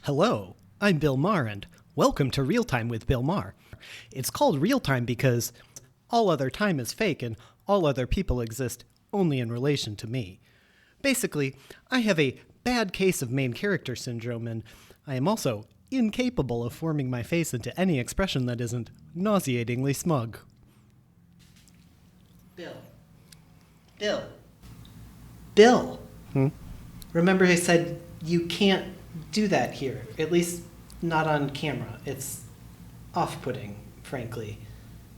Hello, I'm Bill Maher, and welcome to Real Time with Bill Maher. It's called Real Time because all other time is fake and all other people exist only in relation to me. Basically, I have a bad case of main character syndrome, and I am also incapable of forming my face into any expression that isn't nauseatingly smug. Bill. Remember I said you can't do that here, at least not on camera. It's off-putting, frankly.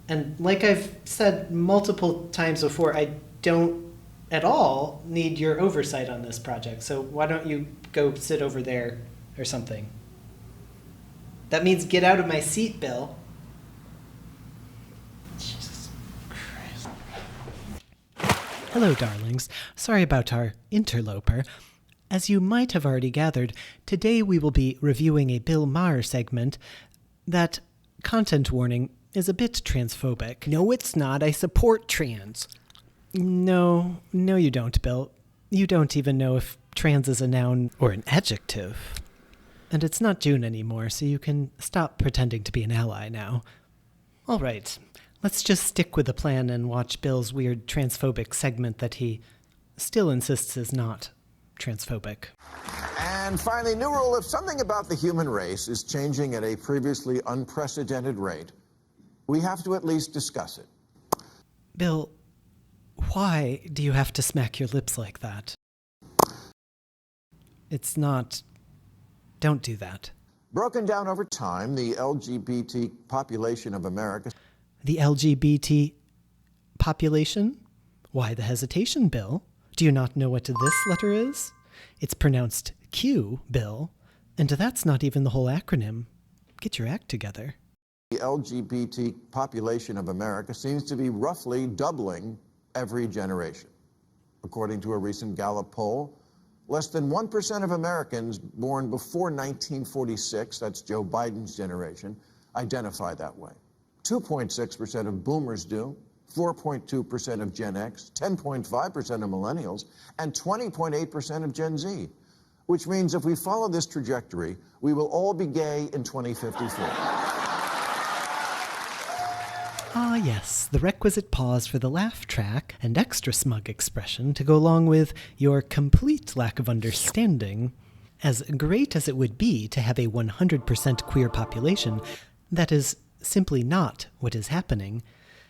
And like I've said multiple times before, I don't at all need your oversight on this project, so why don't you go sit over there or something? That means get out of my seat, Bill. Jesus Christ. Hello, darlings. Sorry about our interloper. As you might have already gathered, today we will be reviewing a Bill Maher segment that, content warning, is a bit transphobic. No, it's not. I support trans. No, you don't, Bill. You don't even know if trans is a noun or an adjective. And it's not June anymore, so you can stop pretending to be an ally now. All right, let's just stick with the plan and watch Bill's weird transphobic segment that he still insists is not transphobic. And finally, new rule: if something about the human race is changing at a previously unprecedented rate, we have to at least discuss it. Bill, why do you have to smack your lips like that? It's not... Don't do that. Broken down over time, the LGBT population of America... The LGBT population? Why the hesitation, Bill? Do you not know what this letter is? It's pronounced Q, Bill, and that's not even the whole acronym. Get your act together. The LGBT population of America seems to be roughly doubling every generation. According to a recent Gallup poll, less than 1% of Americans born before 1946, that's Joe Biden's generation, identify that way. 2.6% of boomers do, 4.2% of Gen X, 10.5% of millennials, and 20.8% of Gen Z. Which means if we follow this trajectory, we will all be gay in 2054. Ah, yes, the requisite pause for the laugh track and extra smug expression to go along with your complete lack of understanding. As great as it would be to have a 100% queer population, that is simply not what is happening.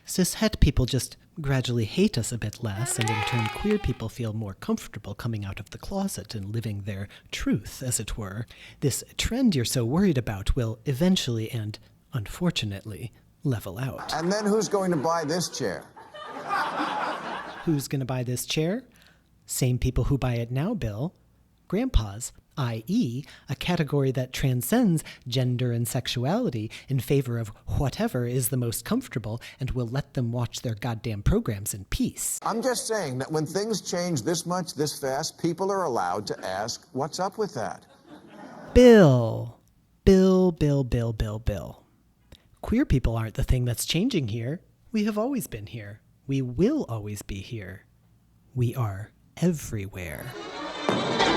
Cis-het people just gradually hate us a bit less, and in turn queer people feel more comfortable coming out of the closet and living their truth, as it were. This trend you're so worried about will eventually and, unfortunately, level out. And then who's going to buy this chair? Who's going to buy this chair? Same people who buy it now, Bill. Grandpas, i.e., a category that transcends gender and sexuality in favor of whatever is the most comfortable and will let them watch their goddamn programs in peace. I'm just saying that when things change this much, this fast, people are allowed to ask, what's up with that? Bill. Queer people aren't the thing that's changing here. We have always been here. We will always be here. We are everywhere.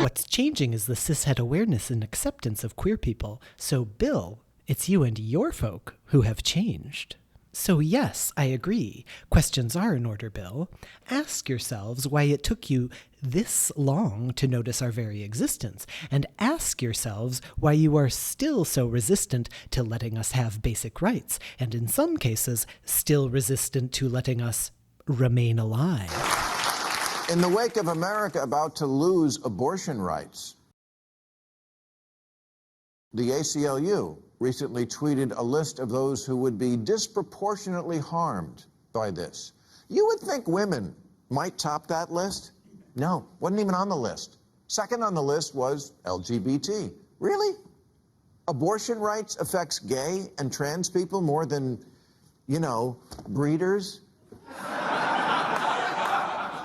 What's changing is the cishet awareness and acceptance of queer people. So, Bill, it's you and your folk who have changed. So yes, I agree. Questions are in order, Bill. Ask yourselves why it took you this long to notice our very existence, and ask yourselves why you are still so resistant to letting us have basic rights, and in some cases, still resistant to letting us remain alive. In the wake of America about to lose abortion rights, the ACLU recently tweeted a list of those who would be disproportionately harmed by this. You would think women might top that list? No, wasn't even on the list. Second on the list was LGBT. Really? Abortion rights affects gay and trans people more than, breeders?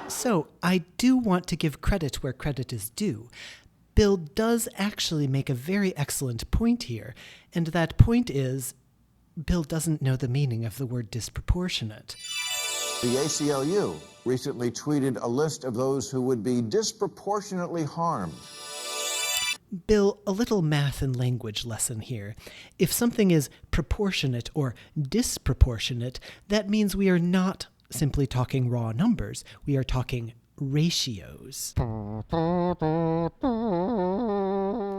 So, I do want to give credit where credit is due. Bill does actually make a very excellent point here, and that point is, Bill doesn't know the meaning of the word disproportionate. The ACLU recently tweeted a list of those who would be disproportionately harmed. Bill, a little math and language lesson here. If something is proportionate or disproportionate, that means we are not simply talking raw numbers. We are talking ratios.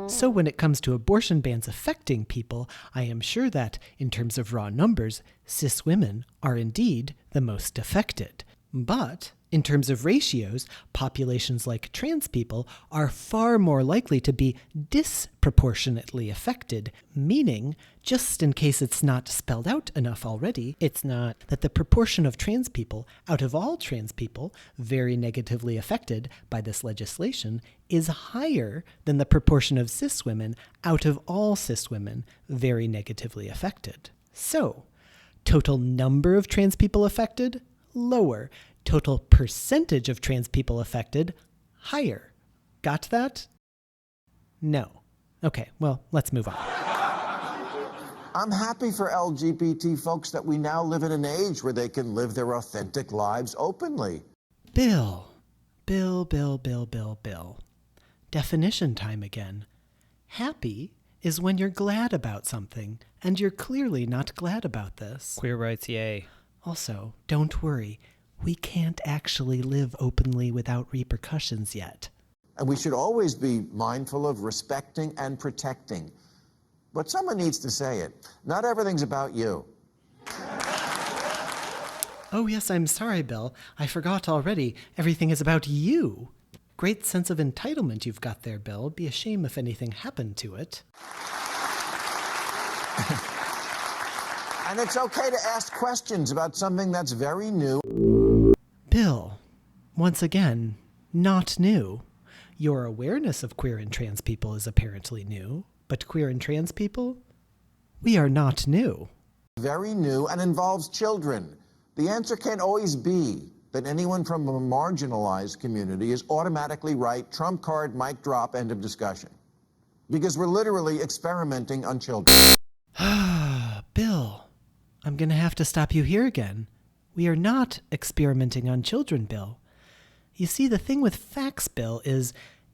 So when it comes to abortion bans affecting people, I am sure that, in terms of raw numbers, cis women are indeed the most affected. But in terms of ratios, populations like trans people are far more likely to be disproportionately affected, meaning, just in case it's not spelled out enough already, it's not that the proportion of trans people out of all trans people very negatively affected by this legislation is higher than the proportion of cis women out of all cis women very negatively affected. So, total number of trans people affected? Lower. Total percentage of trans people affected? Higher. Got that? No. Okay, well, let's move on. I'm happy for LGBT folks that we now live in an age where they can live their authentic lives openly. Bill. Definition time again. Happy is when you're glad about something, and you're clearly not glad about this. Queer rights, yay. Also, don't worry. We can't actually live openly without repercussions yet. And we should always be mindful of respecting and protecting. But someone needs to say it. Not everything's about you. Oh yes, I'm sorry, Bill. I forgot already. Everything is about you. Great sense of entitlement you've got there, Bill. Be a shame if anything happened to it. And it's okay to ask questions about something that's very new. Bill, once again, not new. Your awareness of queer and trans people is apparently new, but queer and trans people? We are not new. Very new and involves children. The answer can't always be that anyone from a marginalized community is automatically right, trump card, mic drop, end of discussion. Because we're literally experimenting on children. Bill, I'm going to have to stop you here again. We are not experimenting on children, Bill. You see, the thing with facts, Bill, is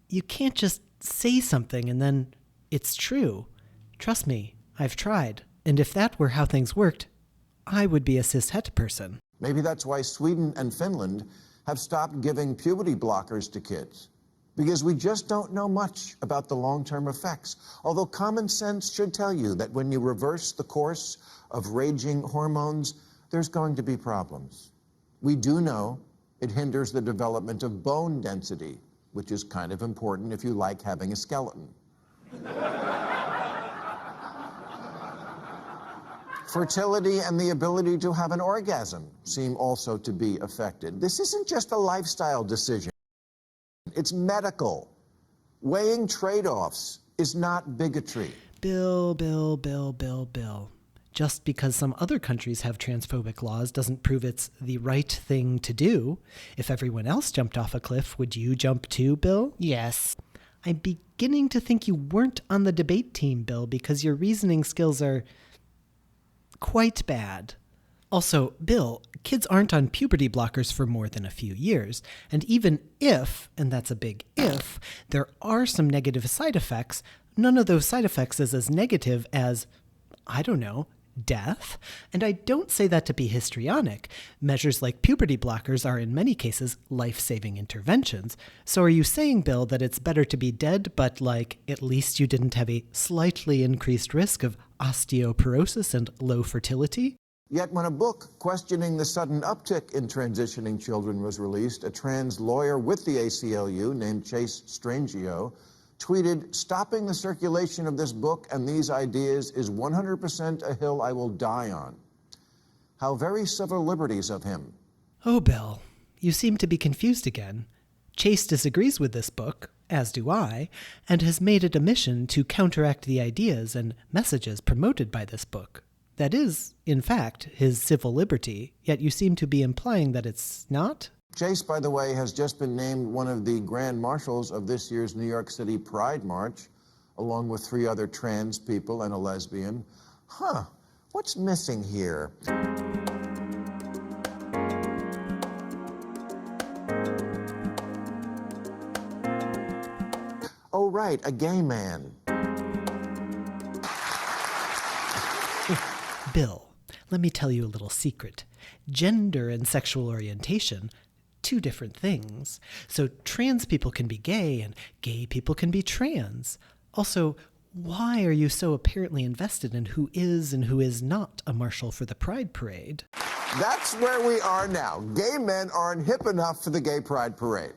you can't just say something and then it's true. Trust me, I've tried. And if that were how things worked, I would be a cis-het person. Maybe that's why Sweden and Finland have stopped giving puberty blockers to kids. Because we just don't know much about the long-term effects. Although common sense should tell you that when you reverse the course of raging hormones, there's going to be problems. We do know it hinders the development of bone density, which is kind of important if you like having a skeleton. Fertility and the ability to have an orgasm seem also to be affected. This isn't just a lifestyle decision. It's medical. Weighing trade-offs is not bigotry. Bill. Just because some other countries have transphobic laws doesn't prove it's the right thing to do. If everyone else jumped off a cliff, would you jump too, Bill? Yes. I'm beginning to think you weren't on the debate team, Bill, because your reasoning skills are quite bad. Also, Bill, kids aren't on puberty blockers for more than a few years. And even if, and that's a big if, there are some negative side effects, none of those side effects is as negative as, I don't know, death. And I don't say that to be histrionic. Measures like puberty blockers are in many cases life-saving interventions. So are you saying, Bill, that it's better to be dead, but like at least you didn't have a slightly increased risk of osteoporosis and low fertility? Yet when a book questioning the sudden uptick in transitioning children was released, a trans lawyer with the ACLU named Chase Strangio tweeted, "Stopping the circulation of this book and these ideas is 100% a hill I will die on." How very civil liberties of him. Oh, Bill, you seem to be confused again. Chase disagrees with this book, as do I, and has made it a mission to counteract the ideas and messages promoted by this book. That is, in fact, his civil liberty, yet you seem to be implying that it's not? Chase, by the way, has just been named one of the grand marshals of this year's New York City Pride March, along with 3 other trans people and a lesbian. What's missing here? Oh, right, a gay man. Bill, let me tell you a little secret. Gender and sexual orientation, two different things. So trans people can be gay and gay people can be trans. Also, why are you so apparently invested in who is and who is not a marshal for the Pride Parade? That's where we are now. Gay men aren't hip enough for the Gay Pride Parade.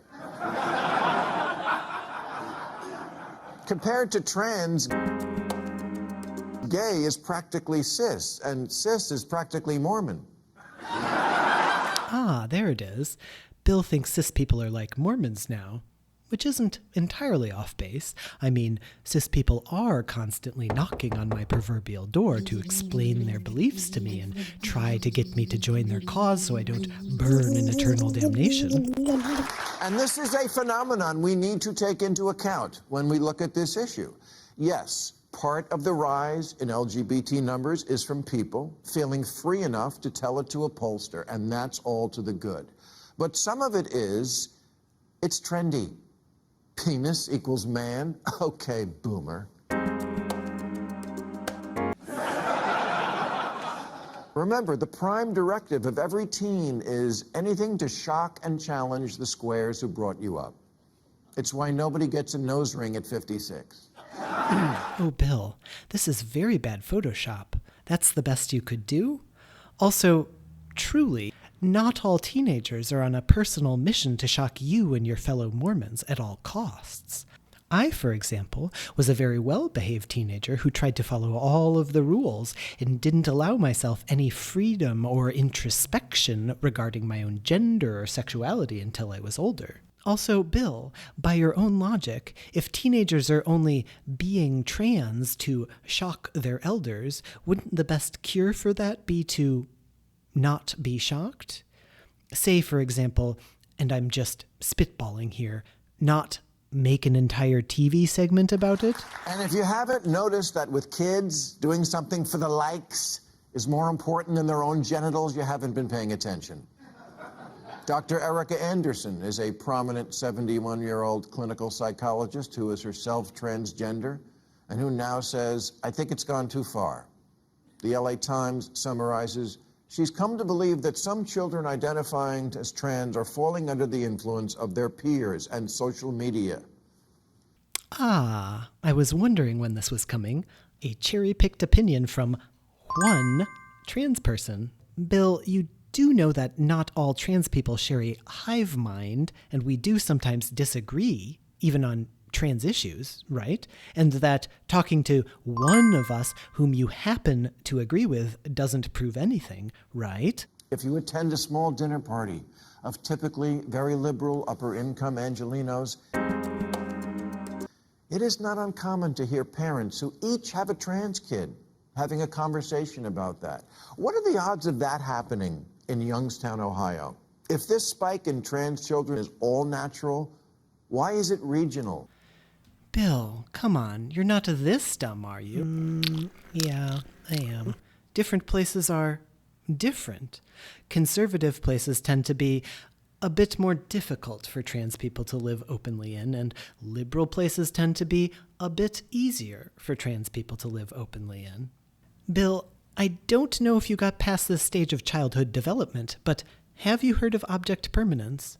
Compared to trans, gay is practically cis, and cis is practically Mormon. Ah, there it is. Bill thinks cis people are like Mormons now, which isn't entirely off base. I mean, cis people are constantly knocking on my proverbial door to explain their beliefs to me and try to get me to join their cause so I don't burn in eternal damnation. And this is a phenomenon we need to take into account when we look at this issue. Yes, part of the rise in LGBT numbers is from people feeling free enough to tell it to a pollster, and that's all to the good. But some of it is, it's trendy. Penis equals man? Okay, boomer. Remember, the prime directive of every teen is anything to shock and challenge the squares who brought you up. It's why nobody gets a nose ring at 56. Oh, Bill, this is very bad Photoshop. That's the best you could do? Also, truly, not all teenagers are on a personal mission to shock you and your fellow Mormons at all costs. I, for example, was a very well-behaved teenager who tried to follow all of the rules and didn't allow myself any freedom or introspection regarding my own gender or sexuality until I was older. Also, Bill, by your own logic, if teenagers are only being trans to shock their elders, wouldn't the best cure for that be to not be shocked? Say, for example, and I'm just spitballing here, not make an entire TV segment about it? And if you haven't noticed that with kids, doing something for the likes is more important than their own genitals, you haven't been paying attention. Dr. Erica Anderson is a prominent 71-year-old clinical psychologist who is herself transgender and who now says, I think it's gone too far. The LA Times summarizes, she's come to believe that some children identifying as trans are falling under the influence of their peers and social media. Ah, I was wondering when this was coming. A cherry-picked opinion from one trans person. Bill, you do know that not all trans people share a hive mind, and we do sometimes disagree, even on trans issues, right? And that talking to one of us whom you happen to agree with doesn't prove anything, right? If you attend a small dinner party of typically very liberal upper-income Angelenos, it is not uncommon to hear parents who each have a trans kid having a conversation about that. What are the odds of that happening in Youngstown, Ohio? If this spike in trans children is all natural, why is it regional? Bill, come on. You're not this dumb, are you? Yeah, I am. Different places are different. Conservative places tend to be a bit more difficult for trans people to live openly in, and liberal places tend to be a bit easier for trans people to live openly in. Bill, I don't know if you got past this stage of childhood development, but have you heard of object permanence?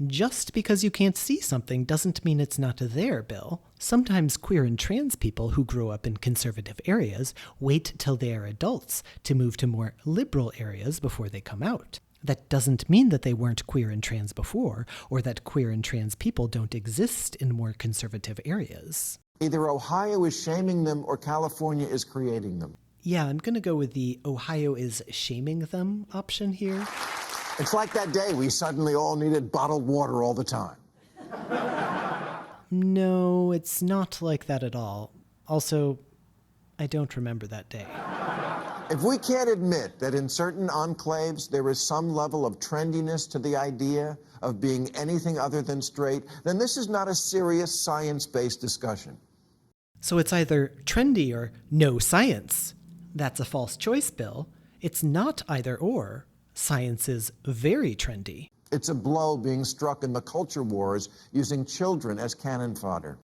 Just because you can't see something doesn't mean it's not there, Bill. Sometimes queer and trans people who grow up in conservative areas wait till they are adults to move to more liberal areas before they come out. That doesn't mean that they weren't queer and trans before, or that queer and trans people don't exist in more conservative areas. Either Ohio is shaming them or California is creating them. Yeah, I'm going to go with the Ohio is shaming them option here. It's like that day we suddenly all needed bottled water all the time. No, it's not like that at all. Also, I don't remember that day. If we can't admit that in certain enclaves there is some level of trendiness to the idea of being anything other than straight, then this is not a serious science-based discussion. So it's either trendy or no science. That's a false choice, Bill. It's not either or. Science is very trendy. It's a blow being struck in the culture wars using children as cannon fodder.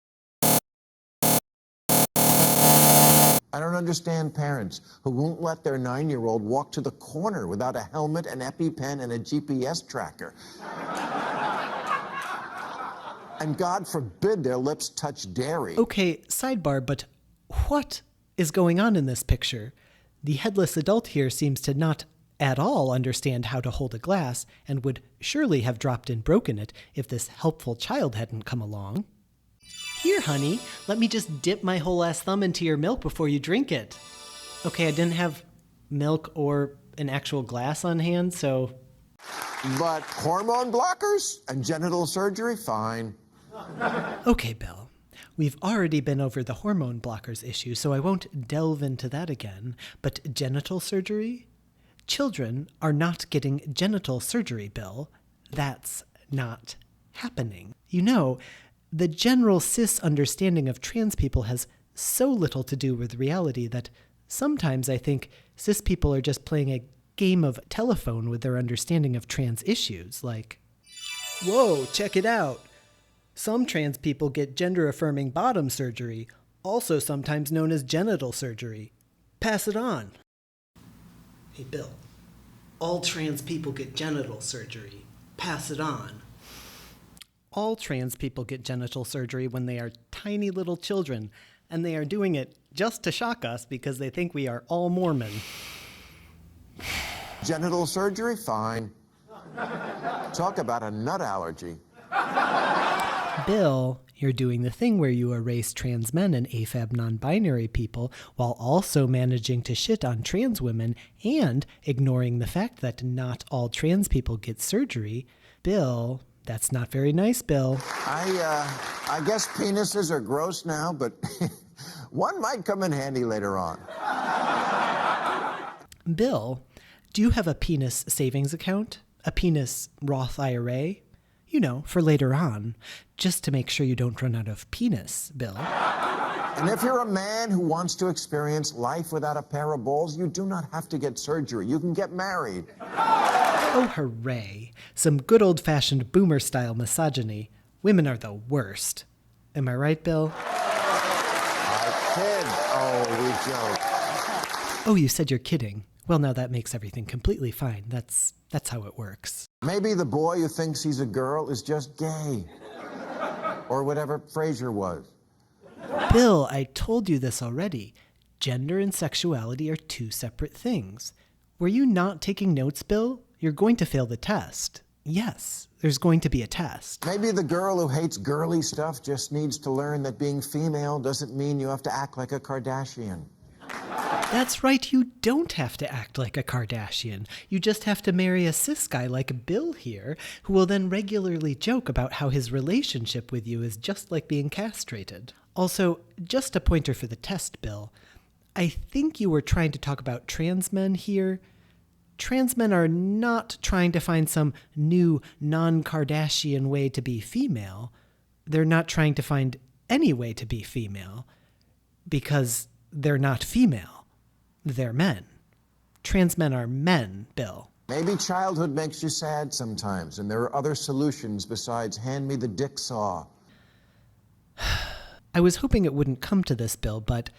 I don't understand parents who won't let their 9-year-old walk to the corner without a helmet, an EpiPen, and a GPS tracker. And God forbid their lips touch dairy. Okay, sidebar, but what is going on in this picture? The headless adult here seems to not at all understand how to hold a glass and would surely have dropped and broken it if this helpful child hadn't come along. Here, honey, let me just dip my whole ass thumb into your milk before you drink it. Okay, I didn't have milk or an actual glass on hand, so... But hormone blockers and genital surgery, fine. Okay, Bill. We've already been over the hormone blockers issue, so I won't delve into that again. But genital surgery? Children are not getting genital surgery, Bill. That's not happening. You know, the general cis understanding of trans people has so little to do with reality that sometimes I think cis people are just playing a game of telephone with their understanding of trans issues, like, whoa, check it out. Some trans people get gender-affirming bottom surgery, also sometimes known as genital surgery. Pass it on. Hey, Bill. All trans people get genital surgery. Pass it on. All trans people get genital surgery when they are tiny little children, and they are doing it just to shock us because they think we are all Mormon. Genital surgery, fine. Talk about a nut allergy. Bill, you're doing the thing where you erase trans men and AFAB non-binary people while also managing to shit on trans women and ignoring the fact that not all trans people get surgery. Bill, that's not very nice, Bill. I guess penises are gross now, but one might come in handy later on. Bill, do you have a penis savings account? A penis Roth IRA? You know, for later on, just to make sure you don't run out of penis, Bill. And if you're a man who wants to experience life without a pair of balls, you do not have to get surgery. You can get married. Oh, hooray. Some good old-fashioned boomer-style misogyny. Women are the worst. Am I right, Bill? I kid. Oh, we joke. Oh, you said you're kidding. Well, now that makes everything completely fine. That's how it works. Maybe the boy who thinks he's a girl is just gay. Or whatever Frasier was. Bill, I told you this already. Gender and sexuality are two separate things. Were you not taking notes, Bill? You're going to fail the test. Yes, there's going to be a test. Maybe the girl who hates girly stuff just needs to learn that being female doesn't mean you have to act like a Kardashian. That's right, you don't have to act like a Kardashian. You just have to marry a cis guy like Bill here, who will then regularly joke about how his relationship with you is just like being castrated. Also, just a pointer for the test, Bill. I think you were trying to talk about trans men here. Trans men are not trying to find some new non-Kardashian way to be female. They're not trying to find any way to be female because they're not female. They're men. Trans men are men, Bill. Maybe childhood makes you sad sometimes, and there are other solutions besides hand me the dick saw. I was hoping it wouldn't come to this, Bill, but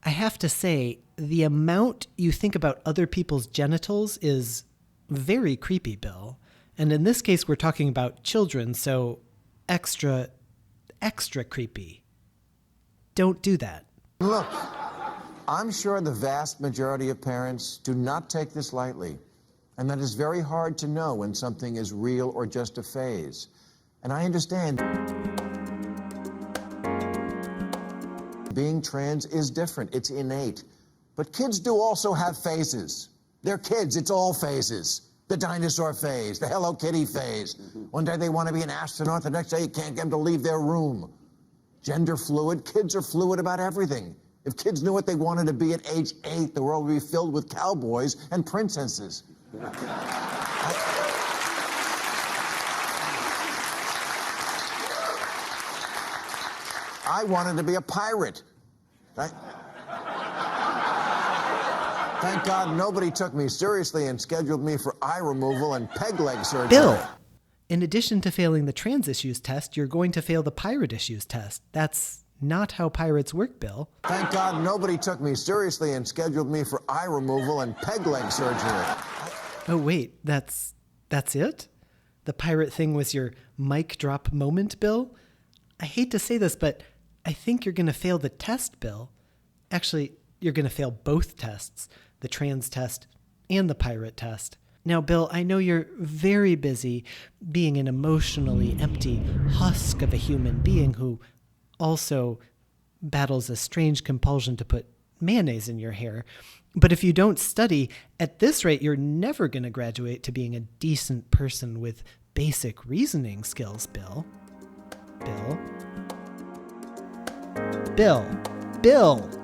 I have to say, the amount you think about other people's genitals is very creepy, Bill. And in this case, we're talking about children, so extra creepy. Don't do that. Look, I'm sure the vast majority of parents do not take this lightly, and that it's very hard to know when something is real or just a phase. And I understand being trans is different. It's innate. But kids do also have phases. They're kids. It's all phases. The dinosaur phase, the Hello Kitty phase. One day they want to be an astronaut, the next day you can't get them to leave their room. Gender fluid. Kids are fluid about everything. If kids knew what they wanted to be at age 8, the world would be filled with cowboys and princesses. I wanted to be a pirate. Thank God nobody took me seriously and scheduled me for eye removal and peg leg surgery. Bill, in addition to failing the trans issues test, you're going to fail the pirate issues test. That's not how pirates work, Bill. Thank God nobody took me seriously and scheduled me for eye removal and peg leg surgery. Oh, wait, that's it? The pirate thing was your mic drop moment, Bill? I hate to say this, but I think you're going to fail the test, Bill. Actually, you're going to fail both tests, the trans test and the pirate test. Now, Bill, I know you're very busy being an emotionally empty husk of a human being who also battles a strange compulsion to put mayonnaise in your hair. But if you don't study, at this rate, you're never going to graduate to being a decent person with basic reasoning skills, Bill. Bill. Bill. Bill.